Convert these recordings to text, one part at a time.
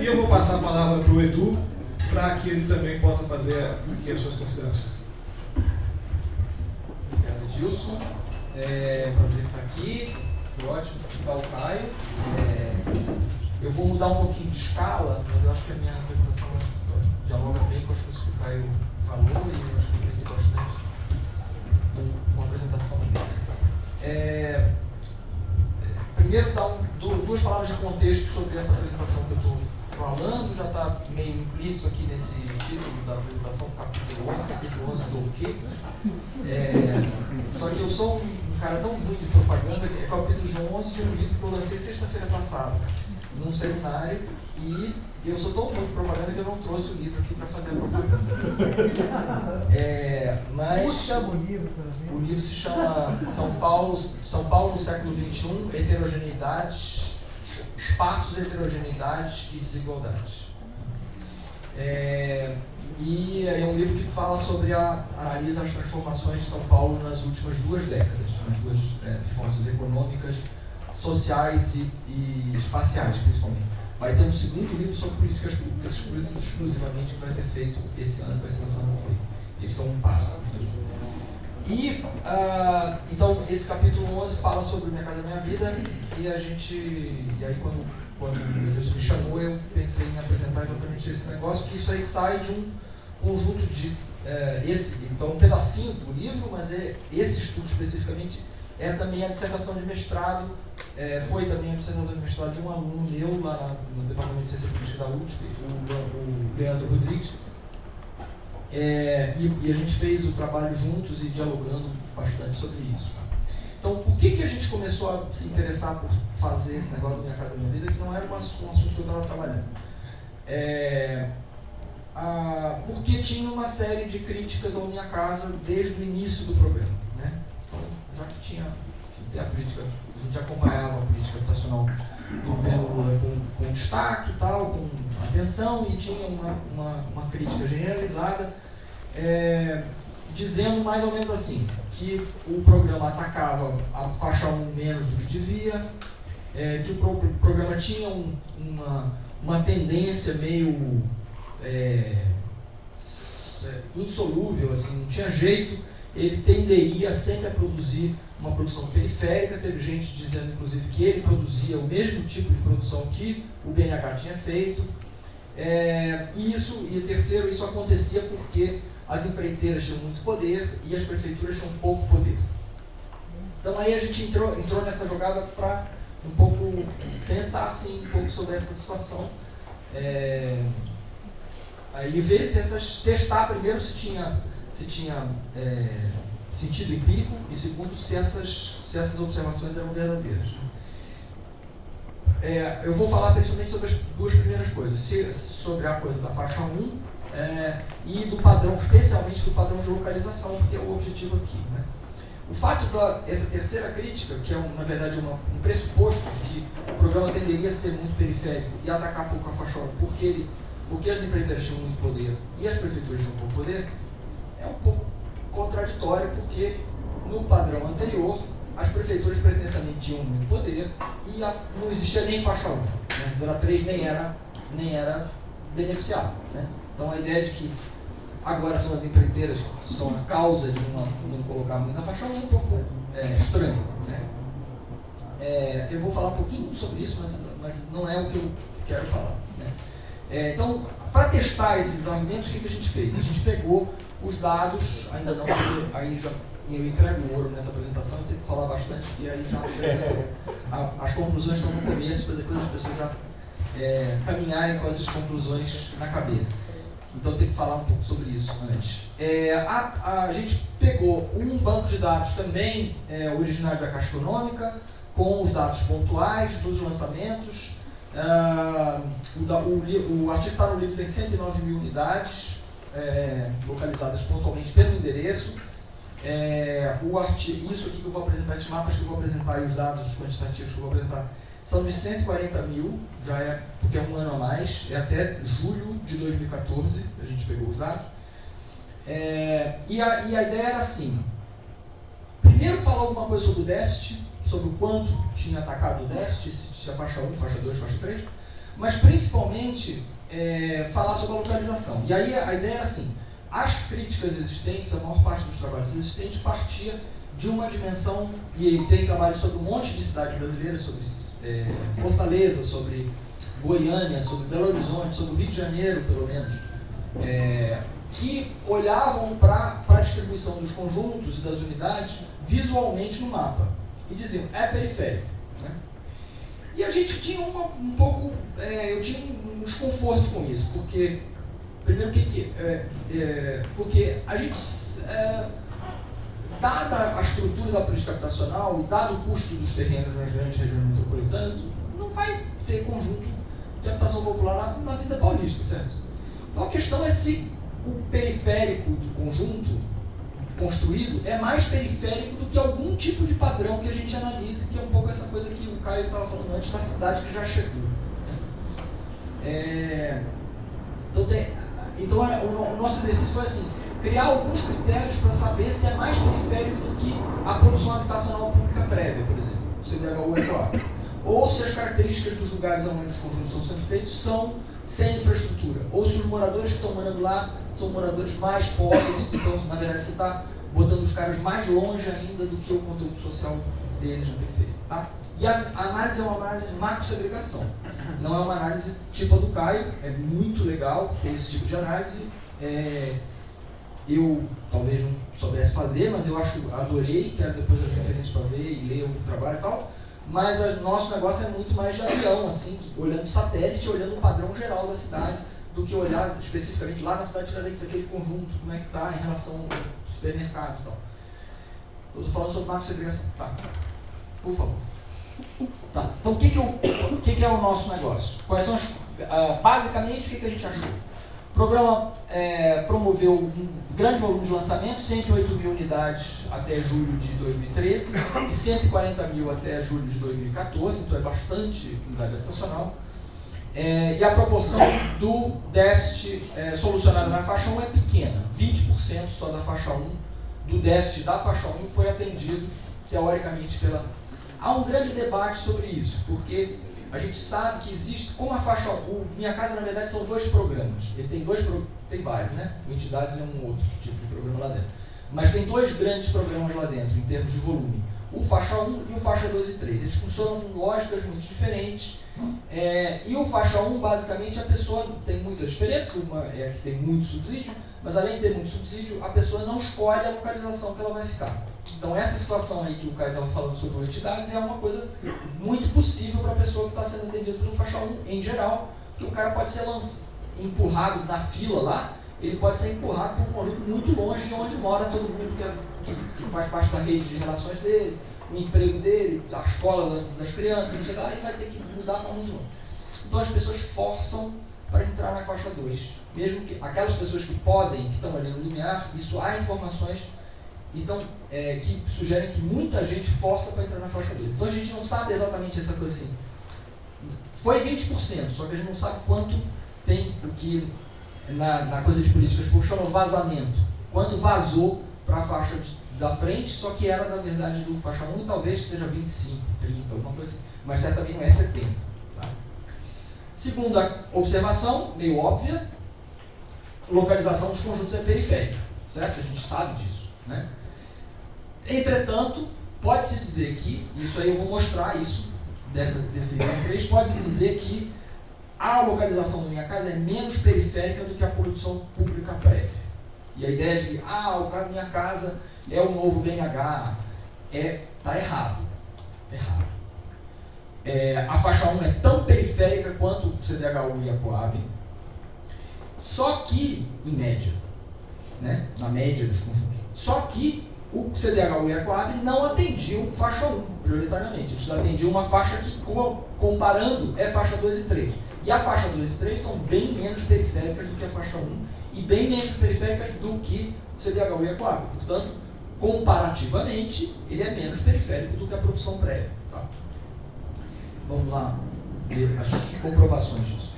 E eu vou passar a palavra para o Edu, para que ele também possa fazer aqui as suas considerações. Obrigado, Gilson. Prazer estar aqui. Foi ótimo escutar o Caio. Eu vou mudar um pouquinho de escala, mas eu acho que a minha apresentação dialoga bem com as coisas que o Caio falou e eu acho que eu aprendi bastante com a apresentação dele. Primeiro, dar duas palavras de contexto sobre essa apresentação que eu estou falando. Já está meio implícito aqui nesse título da apresentação, capítulo 11 do quê? Só que eu sou um cara tão ruim de propaganda que é o capítulo 11 de um livro que eu lancei sexta-feira passada, num seminário, e eu sou tão ruim de propaganda que eu não trouxe o livro aqui para fazer a propaganda. Mas o livro se chama São Paulo no século XXI, Heterogeneidades, Espaços, Heterogeneidades e Desigualdades. E é um livro que fala analisa as transformações de São Paulo nas últimas 2 décadas, nas 2 transformações econômicas, sociais e espaciais, principalmente. Vai ter um segundo livro sobre políticas públicas, exclusivamente, que vai ser feito esse ano, vai ser lançado no Rio. Eles são um par. Então, esse capítulo 11 fala sobre Minha Casa Minha Vida, e aí quando o Gilson me chamou, eu pensei em apresentar exatamente esse negócio, que isso aí sai de um conjunto de... então, um pedacinho do livro, mas esse estudo especificamente também a dissertação de mestrado, foi também a dissertação de mestrado de um aluno meu lá no Departamento de Ciência Política da USP, o Leandro Rodrigues, e a gente fez o trabalho juntos e dialogando bastante sobre isso. Então, por que a gente começou a se interessar por fazer esse negócio da Minha Casa Minha Vida, que não era um assunto que eu estava trabalhando? Porque tinha uma série de críticas ao Minha Casa desde o início do programa, né? Então, já que tinha a política, a gente acompanhava a política habitacional do governo Lula com destaque e tal, com atenção, e tinha uma crítica generalizada, dizendo mais ou menos assim, que o programa atacava a faixa 1 menos do que devia, que o programa tinha uma tendência meio insolúvel, assim, não tinha jeito, ele tenderia sempre a produzir uma produção periférica. Teve gente dizendo, inclusive, que ele produzia o mesmo tipo de produção que o BNH tinha feito. E terceiro, isso acontecia porque as empreiteiras tinham muito poder e as prefeituras tinham pouco poder. Então aí a gente entrou nessa jogada para um pouco pensar assim, um pouco sobre essa situação. Aí ver testar primeiro se tinha sentido empírico, e segundo, se essas observações eram verdadeiras. Eu vou falar principalmente sobre as 2 primeiras coisas, sobre a coisa da faixa 1 e do padrão, especialmente do padrão de localização, que é o objetivo aqui, né? O fato dessa terceira crítica, que é na verdade um pressuposto de que o programa tenderia a ser muito periférico e atacar pouco a faixa 1 porque as empreiteiras tinham muito poder e as prefeituras tinham pouco poder, é um pouco contraditório, porque no padrão anterior as prefeituras pretensamente tinham muito poder e não existia nem faixa 1, né? 0 a 3 nem era beneficiado, né? Então a ideia de que agora são as empreiteiras que são a causa de não colocar muito na faixa 1 é um pouco estranho, né? Eu vou falar um pouquinho sobre isso, mas não é o que eu quero falar, né? Então, para testar esses argumentos, o que a gente fez? A gente pegou os dados, ainda não, aí já eu entrego o ouro nessa apresentação, eu tenho que falar bastante, e aí já as conclusões estão no começo, para depois as pessoas já caminharem com essas conclusões na cabeça. Então eu tenho que falar um pouco sobre isso antes. A gente pegou um banco de dados também originário da Caixa Econômica, com os dados pontuais dos lançamentos. O artigo está no livro, tem 109 mil unidades localizadas pontualmente pelo endereço. Isso aqui que eu vou apresentar, esses mapas que eu vou apresentar e os dados quantitativos que eu vou apresentar, são de 140 mil, porque é um ano a mais, até julho de 2014, a gente pegou os dados. E a ideia era assim: primeiro falar alguma coisa sobre o déficit, sobre o quanto tinha atacado o déficit, se a faixa 1, faixa 2, faixa 3, mas principalmente falar sobre a localização. E aí a ideia era assim, as críticas existentes, a maior parte dos trabalhos existentes partia de uma dimensão, e tem trabalhos sobre um monte de cidades brasileiras, sobre Fortaleza, sobre Goiânia, sobre Belo Horizonte, sobre o Rio de Janeiro, pelo menos, que olhavam para a distribuição dos conjuntos e das unidades visualmente no mapa e diziam, é periférico. Né? E a gente tinha eu tinha um desconforto com isso, porque, primeiro, porque a gente, dada a estrutura da política habitacional e dado o custo dos terrenos nas grandes regiões metropolitanas, não vai ter conjunto de habitação popular na vida paulista, certo? Então a questão é se o periférico do conjunto construído é mais periférico do que algum tipo de padrão que a gente analise, que é um pouco essa coisa que o Caio estava falando antes da cidade que já chegou. Então o nosso exercício foi assim, criar alguns critérios para saber se é mais periférico do que a produção habitacional pública prévia, por exemplo, o CDHU Ecoab. Ou se as características dos lugares onde os conjuntos estão sendo feitos são sem infraestrutura, ou se os moradores que estão morando lá são moradores mais pobres, então na verdade você está botando os caras mais longe ainda do que o conteúdo social deles na periferia. Tá? E a análise é uma análise de macro-segregação, não é uma análise tipo a do Caio, é muito legal ter esse tipo de análise. Eu talvez não soubesse fazer, mas eu adorei, quero depois as referências para ver e ler o trabalho e tal. Mas o nosso negócio é muito mais de avião, assim, olhando satélite, olhando o padrão geral da cidade, do que olhar especificamente lá na cidade de Tiradentes, aquele conjunto, como é que está em relação ao supermercado e tal. Eu estou falando sobre macro-segregação. Tá. Por favor. Tá. Então, o que é o nosso negócio? Quais são basicamente, o que a gente achou? O programa promoveu um grande volume de lançamentos, 108 mil unidades até julho de 2013 e 140 mil até julho de 2014, então é bastante unidade habitacional. E a proporção do déficit solucionado na faixa 1 é pequena, 20% só da faixa 1, do déficit da faixa 1 foi atendido teoricamente pela... Há um grande debate sobre isso, porque a gente sabe que existe, como a faixa, o Minha Casa na verdade são dois programas, ele tem vários, né? Entidades é um outro tipo de programa lá dentro, mas tem dois grandes programas lá dentro, em termos de volume, o faixa 1 e o faixa 2 e 3, eles funcionam com lógicas muito diferentes, e o faixa 1 basicamente a pessoa tem muitas diferenças, uma é que tem muito subsídio, mas além de ter muito subsídio, a pessoa não escolhe a localização que ela vai ficar. Então essa situação aí que o Caio estava falando sobre entidades é uma coisa muito possível para a pessoa que está sendo atendida no faixa 1 em geral, que o cara pode ser empurrado na fila lá, ele pode ser empurrado para um conjunto muito longe de onde mora todo mundo que faz parte da rede de relações dele, o emprego dele, a escola das crianças, não sei lá, e vai ter que mudar para muito longe. Então as pessoas forçam para entrar na faixa 2, mesmo que aquelas pessoas que podem, que estão ali no limiar, isso há informações então, que sugerem que muita gente força para entrar na faixa 2. Então a gente não sabe exatamente essa coisa assim. Foi 20%, só que a gente não sabe quanto tem o que na coisa de políticas públicas chama vazamento. Quanto vazou para a faixa da frente, só que era na verdade do faixa 1 e talvez seja 25, 30, alguma coisa assim. Mas certamente não é 70. Tá? Segunda observação, meio óbvia, localização dos conjuntos é periférica, certo? A gente sabe disso, né? Entretanto, pode-se dizer que, isso aí eu vou mostrar isso, desse grau 3, pode-se dizer que a localização da Minha Casa é menos periférica do que a produção pública prévia. E a ideia de que, o Minha Casa é o novo BNH, está errado. A faixa 1 é tão periférica quanto o CDHU e a Coab, só que, em média, né, na média dos conjuntos, só que o CDHU e a Coab não atendiam faixa 1, prioritariamente. Eles atendiam uma faixa que, comparando, é faixa 2 e 3. E a faixa 2 e 3 são bem menos periféricas do que a faixa 1 e bem menos periféricas do que o CDHU e a Coab. Portanto, comparativamente, ele é menos periférico do que a produção prévia. Tá? Vamos lá ver as comprovações disso.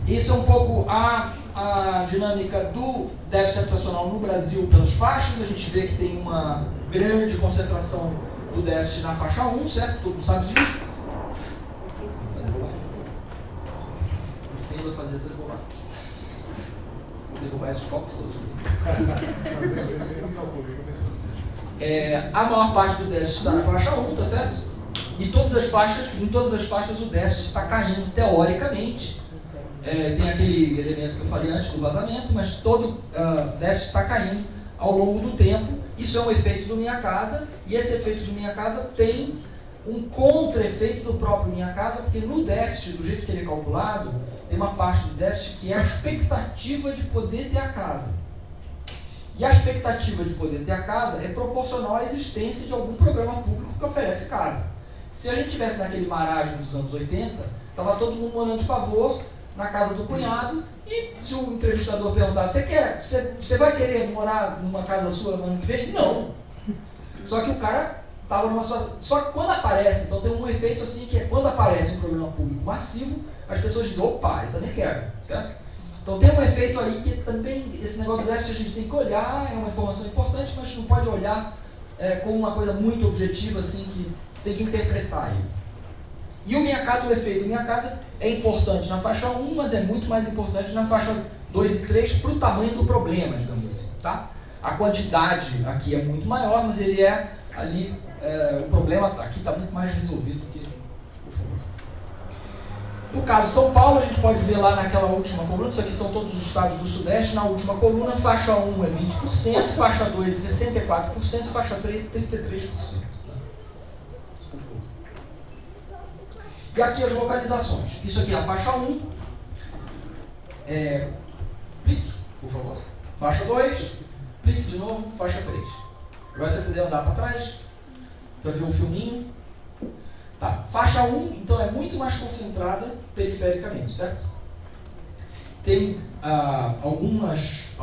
Isso é um pouco a dinâmica do déficit habitacional no Brasil pelas faixas. A gente vê que tem uma grande concentração do déficit na faixa 1, certo? Todo mundo sabe disso. derrubar. Vou derrubar esses copos todos. A maior parte do déficit está na faixa 1, tá certo? E em todas as faixas o déficit está caindo teoricamente. Tem aquele elemento que eu falei antes do vazamento, mas todo déficit está caindo ao longo do tempo. Isso é um efeito do Minha Casa, e esse efeito do Minha Casa tem um contra-efeito do próprio Minha Casa, porque no déficit, do jeito que ele é calculado, tem uma parte do déficit que é a expectativa de poder ter a casa. E a expectativa de poder ter a casa é proporcional à existência de algum programa público que oferece casa. Se a gente tivesse naquele marasmo dos anos 80, estava todo mundo morando de favor na casa do cunhado, e se o entrevistador perguntasse, você vai querer morar numa casa sua no ano que vem? Não. Só que o cara estava numa situação... Só que quando aparece, então tem um efeito assim, que é quando aparece um programa público massivo, as pessoas dizem, opa, eu também quero, certo? Então tem um efeito aí que também, esse negócio do déficit a gente tem que olhar, é uma informação importante, mas a gente não pode olhar como uma coisa muito objetiva, assim, que você tem que interpretar ele. E o Minha Casa, o efeito do Minha Casa é importante na faixa 1, mas é muito mais importante na faixa 2 e 3 para o tamanho do problema, digamos assim, tá? A quantidade aqui é muito maior, mas ele é ali, o problema aqui está muito mais resolvido do que, por favor. No caso São Paulo, a gente pode ver lá naquela última coluna, isso aqui são todos os estados do Sudeste, na última coluna, faixa 1 é 20%, faixa 2 é 64%, faixa 3 é 33%. E aqui as localizações. Isso aqui é a faixa 1. Clique, por favor. Faixa 2. Clique de novo, faixa 3. Agora você puder andar para trás, para ver o filminho. Tá. Faixa 1, então, é muito mais concentrada perifericamente, certo? Tem alguns...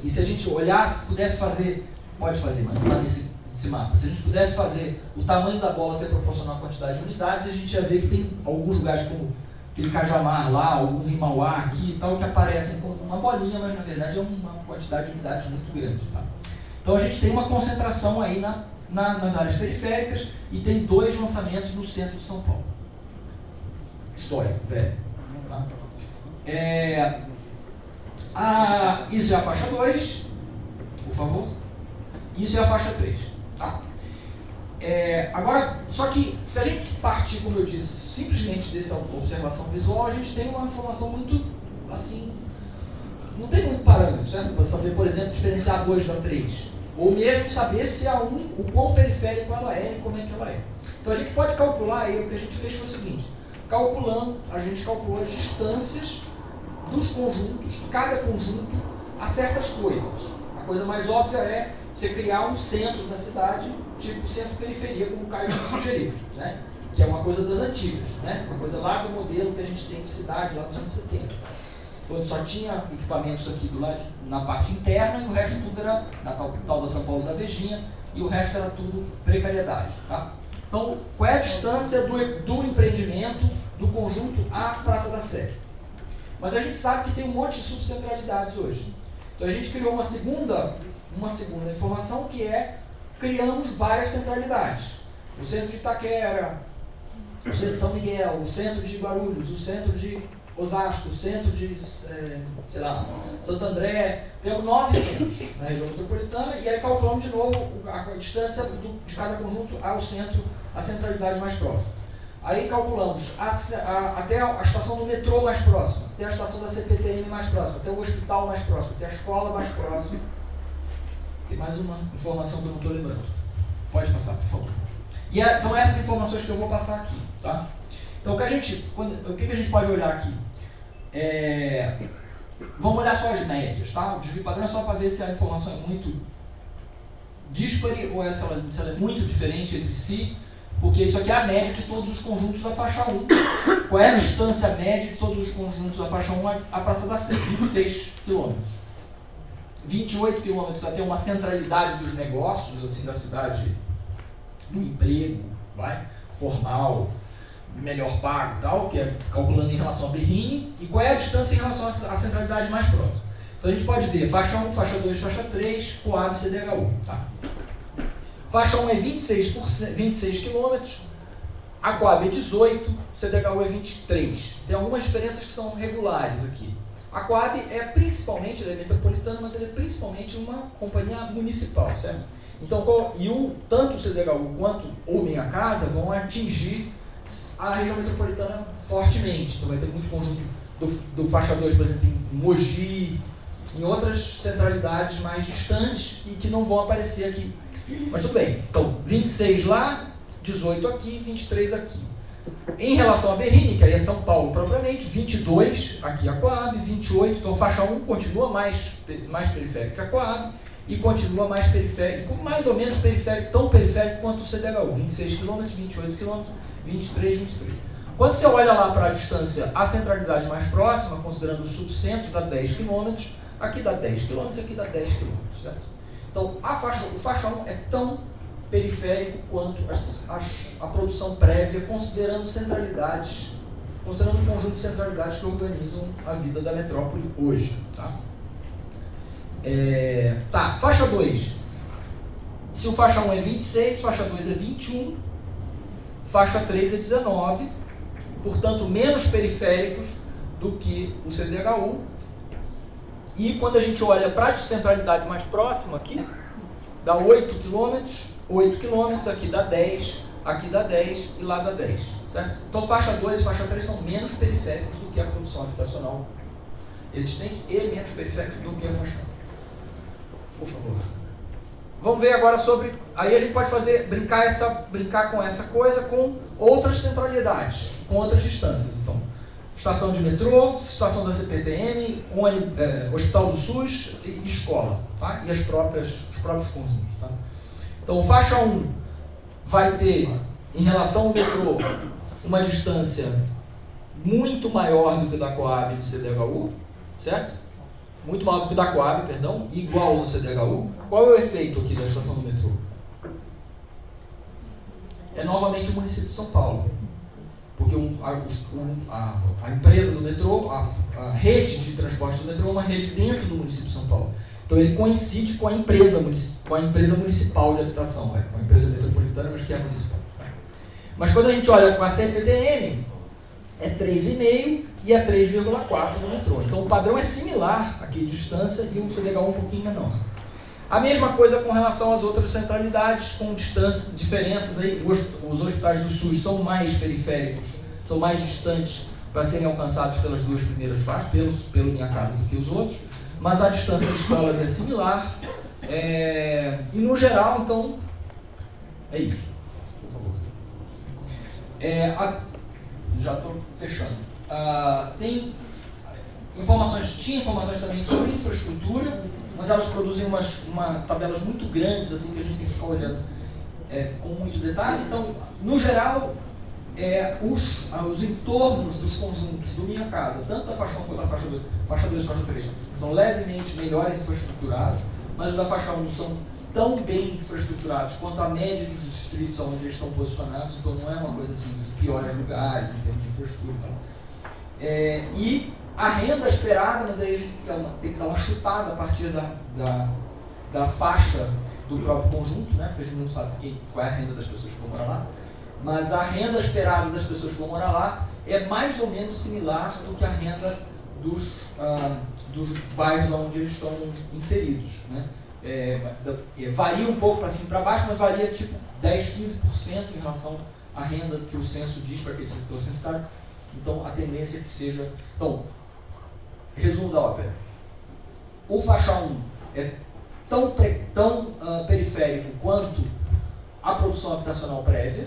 E se a gente olhasse, pudesse fazer... Pode fazer, mas não está nesse mapa. Se a gente pudesse fazer o tamanho da bola ser proporcional à quantidade de unidades, a gente ia ver que tem alguns lugares como aquele Cajamar lá, alguns em Mauá aqui e tal, que aparecem como uma bolinha, mas na verdade é uma quantidade de unidades muito grande. Tá? Então a gente tem uma concentração aí nas áreas periféricas e tem 2 lançamentos no centro de São Paulo. Histórico, velho. Tá? Isso é a faixa 2, por favor. Isso é a faixa 3. Tá? Agora, só que se a gente partir, como eu disse, simplesmente dessa observação visual, a gente tem uma informação muito, assim, não tem muito parâmetro, certo? Para saber, por exemplo, diferenciar a 2 da 3. Ou mesmo saber se a 1, o quão periférico ela é e como é que ela é. Então a gente pode calcular, aí o que a gente fez foi o seguinte, a gente calculou as distâncias dos conjuntos, cada conjunto, a certas coisas. A coisa mais óbvia é você criar um centro da cidade, tipo centro-periferia, como o Caio sugeriu, né? Que é uma coisa das antigas, né? Uma coisa lá do modelo que a gente tem de cidade, lá nos anos 70. Quando só tinha equipamentos aqui do lado, na parte interna, e o resto tudo era na tal da São Paulo da Vejinha, e o resto era tudo precariedade. Tá? Então, qual é a distância do empreendimento, do conjunto à Praça da Sé? Mas a gente sabe que tem um monte de subcentralidades hoje. Então a gente criou uma segunda informação, que é, criamos várias centralidades. O centro de Itaquera, o centro de São Miguel, o centro de Guarulhos, o centro de Osasco, o centro de, Santo André. Temos 9 centros na região metropolitana, e aí calculamos de novo a distância de cada conjunto ao centro, a centralidade mais próxima. Aí calculamos até a estação do metrô mais próxima, até a estação da CPTM mais próxima, até o hospital mais próximo, até a escola mais próxima. Tem mais uma informação que eu não estou lembrando. Pode passar, por favor. E são essas informações que eu vou passar aqui. Tá? Então, o que a gente pode olhar aqui? Vamos olhar só as médias. Tá? O desvio padrão é só para ver se a informação é muito díspare ou se ela é muito diferente entre si, porque isso aqui é a média de todos os conjuntos da faixa 1. Qual é a distância média de todos os conjuntos da faixa 1 à Praça da Sé? 26 km. 28 quilômetros até uma centralidade dos negócios, assim, da cidade, do emprego, formal, melhor pago e tal, que é calculando em relação a Berrini, e qual é a distância em relação à centralidade mais próxima. Então a gente pode ver faixa 1, faixa 2, faixa 3, Coab e CDHU. Tá? Faixa 1 é 26 km, a Coab é 18, CDHU é 23. Tem algumas diferenças que são regulares aqui. A Coab é principalmente, ela é metropolitana, mas ela é principalmente uma companhia municipal, certo? Então, tanto o CDHU quanto o Minha Casa vão atingir a região metropolitana fortemente. Então vai ter muito conjunto do faixa 2, por exemplo, em Mogi, em outras centralidades mais distantes e que não vão aparecer aqui. Mas tudo bem. Então, 26 lá, 18 aqui, 23 aqui. Em relação a Berrini, que aí é São Paulo propriamente, 22 aqui a Coab, 28, então faixa 1 continua mais periférica que a Coab e continua mais periférico, mais ou menos periférico, tão periférico quanto o CDHU, 26 km, 28 km, 23, 23. Quando você olha lá para a distância, a centralidade mais próxima, considerando o subcentro, dá 10 km, aqui dá 10 km, aqui dá 10 km, certo? Então, o faixa 1 é tão periférico quanto a produção prévia, considerando o conjunto de centralidades que organizam a vida da metrópole hoje. Faixa 2. Se o faixa 1 é 26, faixa 2 é 21, faixa 3 é 19, portanto, menos periféricos do que o CDHU. E quando a gente olha para a centralidade mais próxima, aqui, dá 8 km, 8 km, aqui dá 10, aqui dá 10 e lá dá 10. Certo? Então, faixa 2 e faixa 3 são menos periféricos do que a produção habitacional existente e menos periféricos do que a faixa 1. Por favor. Vamos ver agora sobre... Aí a gente pode brincar com essa coisa com outras centralidades, com outras distâncias. Então, estação de metrô, estação da CPTM, hospital do SUS e escola. Tá? E os próprios conjuntos. Tá? Então, faixa 1 vai ter, em relação ao metrô, uma distância muito maior do que da Coab e do CDHU, certo? Muito maior do que da Coab, perdão, igual ao do CDHU. Qual é o efeito aqui da estação do metrô? É novamente o município de São Paulo. Porque a empresa do metrô, a rede de transporte do metrô é uma rede dentro do município de São Paulo. Então ele coincide com a empresa municipal de habitação, com a empresa metropolitana, mas que é municipal. Mas quando a gente olha com a CPTM, é 3,5 e é 3,4 no metrô. Então o padrão é similar aqui de distância e o CDHU um pouquinho menor. A mesma coisa com relação às outras centralidades, com diferenças aí. Os hospitais do SUS são mais periféricos, são mais distantes para serem alcançados pelas duas primeiras faixas, pelo Minha Casa do que os outros, mas a distância de escolas é similar. E no geral, então, é isso. Por favor. Já estou fechando. Tinha informações também sobre infraestrutura, mas elas produzem tabelas muito grandes, assim, que a gente tem que ficar olhando com muito detalhe. Então, no geral, os entornos dos conjuntos do Minha Casa, tanto da faixa 1 quanto da faixa 2 e faixa 3, são levemente melhores infraestruturados, mas os da faixa 1 são tão bem infraestruturados quanto a média dos distritos onde eles estão posicionados, então não é uma coisa assim dos piores lugares em termos de infraestrutura. E a renda esperada, mas aí a gente tem que dar uma chutada a partir da faixa do próprio conjunto, né? Porque a gente não sabe qual é a renda das pessoas que vão morar lá, mas a renda esperada das pessoas que vão morar lá é mais ou menos similar do que a renda dos bairros onde eles estão inseridos, né? Varia um pouco para cima e para baixo, mas varia tipo 10, 15% em relação à renda que o censo diz para aquele setor censitário. Então a tendência é que seja... Então, resumo da ópera. O faixa 1 é tão periférico quanto a produção habitacional prévia,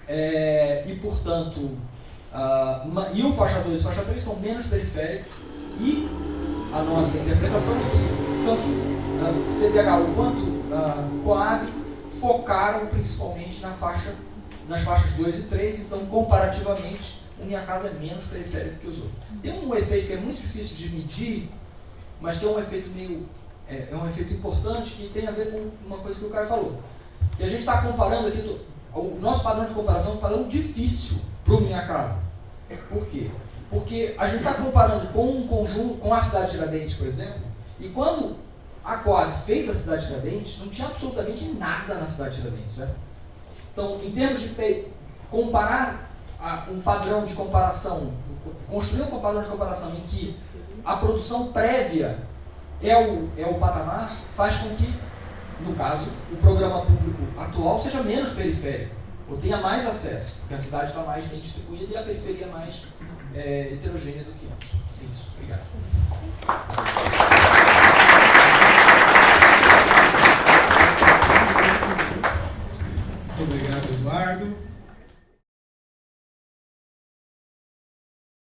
e portanto, e o faixa 2 e o faixa 3 são menos periféricos, e a nossa interpretação é que tanto CDHU quanto Coab focaram principalmente nas faixas 2 e 3, então comparativamente o Minha Casa é menos periférico que os outros. Tem um efeito que é muito difícil de medir, mas que é um efeito um efeito importante, que tem a ver com uma coisa que o cara falou. E a gente está comparando aqui, o nosso padrão de comparação é um padrão difícil para o Minha Casa. Por quê? Porque a gente está comparando com um conjunto, com a cidade de Tiradentes, por exemplo, e quando a Coab fez a cidade de Tiradentes, não tinha absolutamente nada na cidade de Tiradentes, certo? Então, em termos de comparar um padrão de comparação, construir um padrão de comparação em que a produção prévia é o patamar, faz com que, no caso, o programa público atual seja menos periférico, ou tenha mais acesso, porque a cidade está mais bem distribuída e a periferia mais heterogênea do que antes. É isso. Obrigado.